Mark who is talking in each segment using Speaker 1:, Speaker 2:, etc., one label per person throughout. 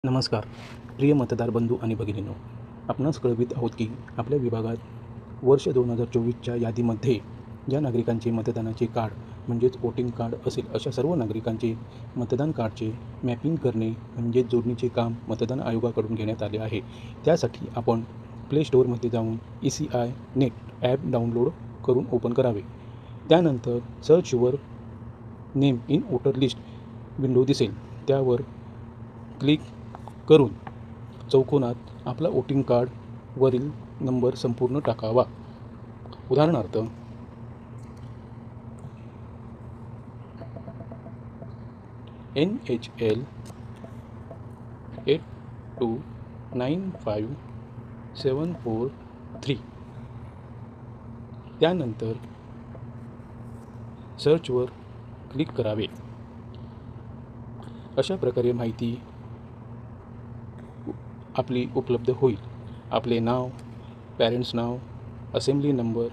Speaker 1: नमस्कार प्रिय मतदार बंधू आणि भगिनींनो, आपणास कळवित आहोत की आपल्या विभागात वर्ष 2024च्या यादीमध्ये ज्या नागरिकांचे मतदानाचे कार्ड म्हणजेच वोटिंग कार्ड असेल अशा सर्व नागरिकांचे मतदान कार्डचे मॅपिंग करणे म्हणजे जोडणीचे काम मतदान आयोगाकडून घेण्यात आले आहे। त्यासाठी आपण प्ले स्टोअरमध्ये जाऊन ECI नेट ॲप डाउनलोड करून ओपन करावे। त्यानंतर सर्चवर name in voter list window दिसेल, त्यावर क्लिक करून चौकोनात आपला वोटिंग कार्डवरील नंबर संपूर्ण टाकावा। उदाहरणार्थ NHL 8295743। त्यानंतर सर्चवर क्लिक करावे। अशा प्रकारे माहिती आपली उपलब्ध होईल। आपले नाव, पॅरेंट्स नाव, असेंब्ली नंबर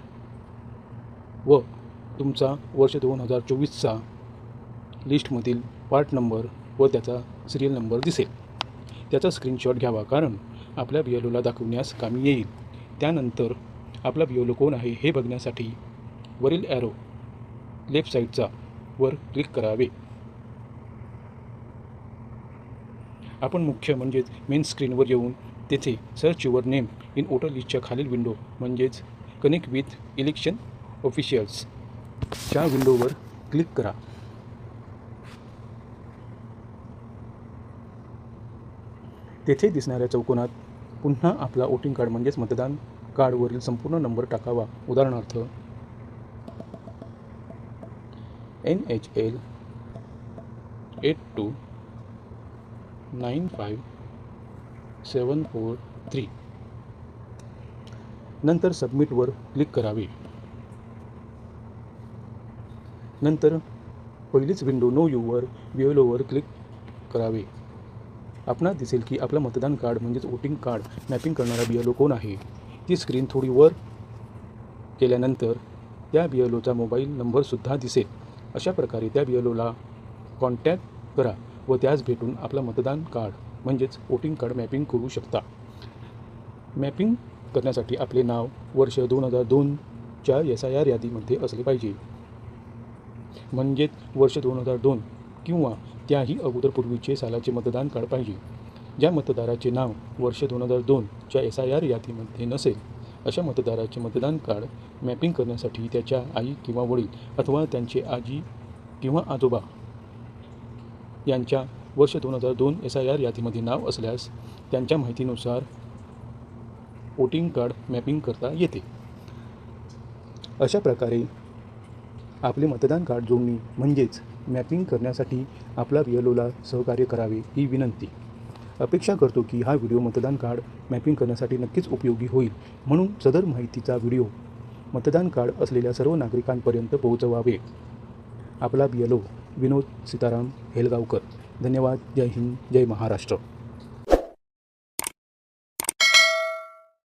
Speaker 1: व तुमचा वर्ष 2024चा लिस्टमधील पार्ट नंबर व त्याचा सिरियल नंबर दिसेल। त्याचा स्क्रीनशॉट घ्यावा, कारण आपल्या BLOला दाखवण्यास कामी येईल। त्यानंतर आपला BLO कोण आहे हे बघण्यासाठी वरील ॲरो लेफ्ट साईडचा वर क्लिक करावे। आपण मुख्य म्हणजेच मेन स्क्रीनवर येऊन तेथे search your name in voter लिस्टच्या खालील विंडो म्हणजेच कनेक्ट विथ इलेक्शन ऑफिशियल्सच्या विंडोवर क्लिक करा। तेथे दिसणाऱ्या चौकोनात पुन्हा आपला वोटिंग कार्ड म्हणजेच मतदान कार्डवरील संपूर्ण नंबर टाकावा। उदाहरणार्थ NHL 8295743। नंतर सबमिटवर क्लिक करावे। नंतर पहिलीच विंडो नो यूवर BLOवर क्लिक करावे। आपणास दिसेल की आपला मतदान कार्ड म्हणजेच वोटिंग कार्ड मॅपिंग करणारा BLO कोण आहे। ती स्क्रीन थोडी वर केल्यानंतर त्या BLOचा मोबाईल नंबरसुद्धा दिसेल। अशा प्रकारे त्या BLOला कॉन्टॅक्ट करा व त्यास भेटून आपला मतदान कार्ड म्हणजेच वोटिंग कार्ड मॅपिंग करू शकता। मॅपिंग करण्यासाठी आपले नाव वर्ष 2002च्या SIR यादीमध्ये असले पाहिजे, म्हणजेच वर्ष 2002 किंवा त्याही अगोदर पूर्वीचे सालाचे मतदान कार्ड पाहिजे। ज्या मतदाराचे नाव वर्ष 2002च्या SIR यादीमध्ये नसेल अशा मतदाराचे मतदान कार्ड मॅपिंग करण्यासाठी त्याच्या आई किंवा वडील अथवा त्यांचे आजी किंवा आजोबा यांच्या वर्ष 2002 SIR यादीमध्ये नाव असल्यास त्यांच्या माहितीनुसार वोटिंग कार्ड मॅपिंग करता येते। अशा प्रकारे आपले मतदान कार्ड जोडणी म्हणजेच मॅपिंग करण्यासाठी आपला BLOला सहकार्य करावे ही विनंती। अपेक्षा करतो की हा व्हिडिओ मतदान कार्ड मॅपिंग करण्यासाठी नक्कीच उपयोगी होईल, म्हणून सदर माहितीचा व्हिडिओ मतदान कार्ड असलेल्या सर्व नागरिकांपर्यंत पोहोचवावे। आपला BLO विनोद सीताराम हेलगावकर। धन्यवाद। जय हिंद, जय महाराष्ट्र।